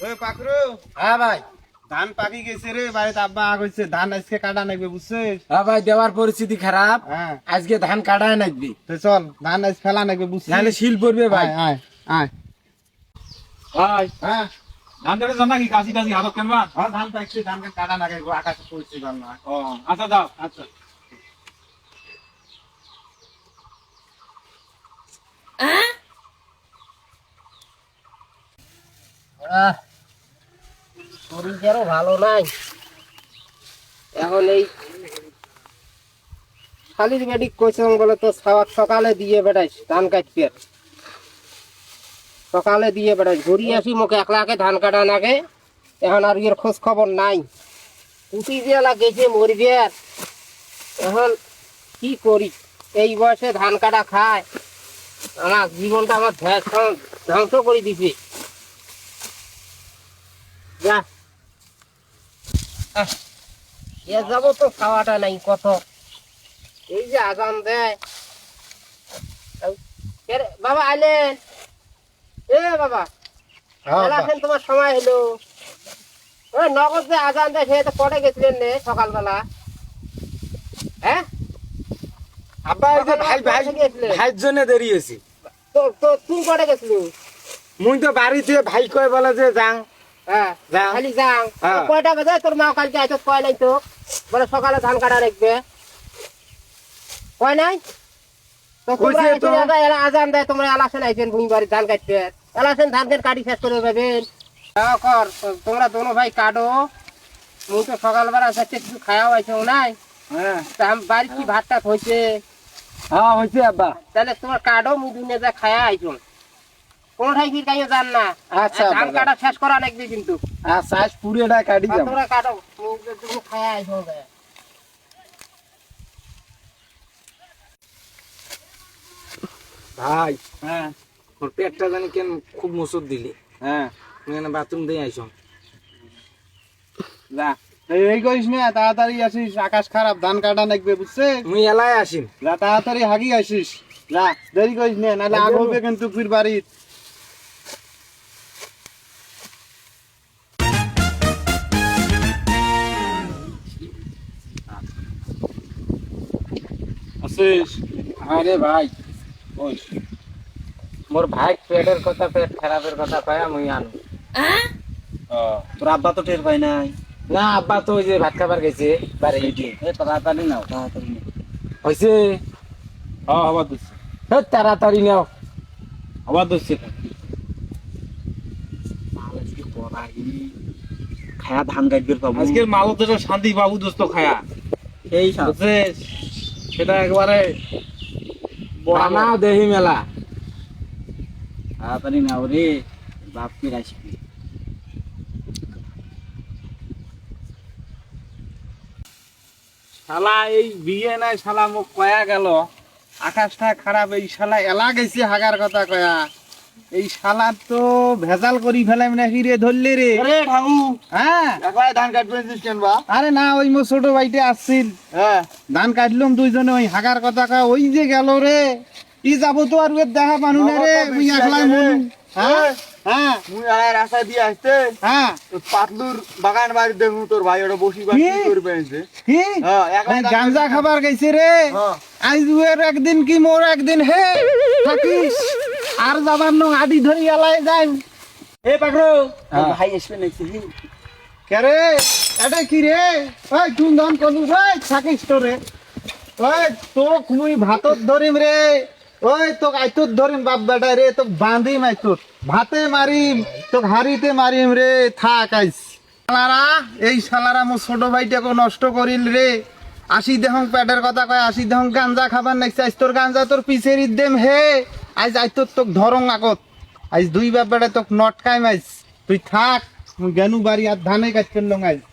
ওই পাকরু। হ্যাঁ ভাই। ধান পাকি গেছে রে, বাড়িতে আব্বা কইছে ধান আজকে কাটা নাকবে, বুঝছিস? হ্যাঁ ভাই, দেওয়ার পরিস্থিতি খারাপ। হ্যাঁ, আজকে ধান কাটায় নাকবি, তো চল ধান আজ ফেলা নাকবে, বুঝছিস? নাহলে শিল পড়বে ভাই। আয় আয় আয়। ভাই হ্যাঁ ধান কাটা জানা কি কাশি টাশি হাতত কেনবা? হ্যাঁ, ধান পাকছে, ধান কাটা নাগে আকাশে পড়ছে ধান না। ও আচ্ছা যাও। আচ্ছা শরীরটারও ভালো নাই এখন। এই শালির বেটি কইসং বলে তো সকালে দিয়ে বেড়াইস ধান কাটতে, সকালে দিয়ে বেড়াইস ঘুরি আসি মুখে একলা একে ধান কাটা নাগে। এখন আর এর খোঁজ খবর নাই, উঠি দিয়ে গেছে মরবে। এখন কি করি, এই বয়সে ধান কাটা খায়, আমার জীবনটা আমার ধ্বংস করে দিছে। যা এ যাবো তো খাওয়াটা নাই কত। এই যে আজান দেয়, বাবা আইলেন? এ বাবা আছেন, তোমার সময় হলো। ওই নগদ যে আজান দেয় সে তো পড়ে গেছিলেন নে সকালবেলা? হ্যাঁ আব্বা এই যে ভাই ভাই ভাইয়ের জন্য দেরি হয়েছে। তো তো তুই পড়ে গেছিলি? মুই তো বাড়িতে ভাই কয় বলে যে যাং। হ্যাঁ যাও। খালি যাও। হ্যাঁ। কয়টা বাজে তোর মা কালকে আইতো? কয় নাই তো বলে সকালে ধান কাটা রাখবে, কয় নাই তো? তোমরা কইছে তো। এরা আজান দেয়, তোমরা এলাসেন আইছেন ভূমি বাড়ি ধান কাটতে, এলাসেন ধান কাটি শেষ করে যাবেন। কর তোমরা দোনো ভাই কাটো, মুই তো সকালবেলা যাচ্ছে কিছু খাওয়া হয়েছে নাই। হ্যাঁ তা বাড়ি কি ভাত টাত হয়েছে? হ্যাঁ হয়েছে আব্বা। তাহলে তোমার কাটো, মুই দুনিয়া যা খায়া আইছো। কোন ঠাই কি কাইও জান না। আচ্ছা, ধান বাবা। কাটা শেষ করা লাগবে কিন্তু। আর সাইজ পুরিটা কাটি যাম। তোমরা কাটো, তুমি খায়া আইছো। ভাই হ্যাঁ তোর পেটটা জানি কেন খুব মুসুর দিলি। হ্যাঁ, মুই এনে বাথরুম দিয়ে আইসম। যা এই করিস না, তাড়াতাড়ি আসিস, আকাশ খারাপ, ধান কাটা নাকবে, বুঝছিস? মুই এলাই আসিম। যা তাড়াতাড়ি হাগি আসিস, যা দেরি করিস না, নাহলে আগ হবে কিন্তু ফির বাড়ির। আসিস আরে ভাই, ওই মোর ভাই পেটের কথা, পেট খারাপের কথা পায়া মুই আনো। তোর আব্বা তো টের পাই নাই। না আব্বা তো ওই যে ভাত খাবার গেছে বারে এটি। তাড়াতাড়ি নাও, তাড়াতাড়ি নাও। হয়েছে? হ্যাঁ আবার দিচ্ছে, তাড়াতাড়ি নাও। আবার দিচ্ছে। খায়া ধান কাটবে পাবো আজকের মাল তো শান্তি বাবু দোস্ত খায়া, এই বুঝছিস? সেটা একবারে বানাও দেহি মেলা। তাড়াতাড়ি নাও রে, বাপ কি আসবি। শালা এই বিয়ে নাই, শালা মুখ কয়া গেল, আকাশটা খারাপ, এই শালা এলা গেছে হাগার কথা কয়া। এই শালা তো ভেজাল করি ফেলাই না, হিরে ধরলে রে। আরে ঠামু, হ্যাঁ, একবার ধান কাটবেন কেন বা? আরে না, ওই মোর ছোট ভাইটা আসছিল, হ্যাঁ ধান কাটলাম দুইজনে, ওই হাগার কথা কয়া, ওই যে গেল রে। ই যাবো তো আর ওর দেখা পানু না রে, মুই একলাই মনু। হ্যাঁ হ্যাঁ মুই আর রাস্তা দিয়ে আসতে হ্যাঁ। পাতলুর বাগান বাড়ি দেখু তোর ভাই ওটা বসি কি? করবে এসে। কি? হ্যাঁ, একলাই ওই গাঞ্জা খাবার গেছে রে। হ্যাঁ। আজ ওর একদিন কি মোর একদিন, হে থাকিস আর যাবার নো, আডি ধরি এলাই যাই। এ পাকড়ো, হ্যাঁ। ভাই আসবে নাকি? কে রে, এটা কি রে? ওই তুই দান করবি রে, থাকিস তো রে। ওই তোক মুই ভাতত ধরিম রে, ওই তোক আইতুত ধরিম বাপ বেটা রে, তোক বাঁধিম আইতুত, ভাতে মারিম, তোক হাড়িতে মারিম রে, থাক আইস। শালারা, এই শালারা মোর ছোট ভাইটাকে নষ্ট করিল রে। আসি দেহং পেটের কথা কয়, আসি দেহং গাঞ্জা খাবার নাইছে, আইস তোর গাঞ্জা তোর পিছের দেম হে। আইস আইতুত তোক ধরং আগত, আইস দুই বাপ বেটা তোক নটকাইম আইস। তুই থাক, মুই গেনু বাড়ি আর ধানে কাটছেন লং আইস।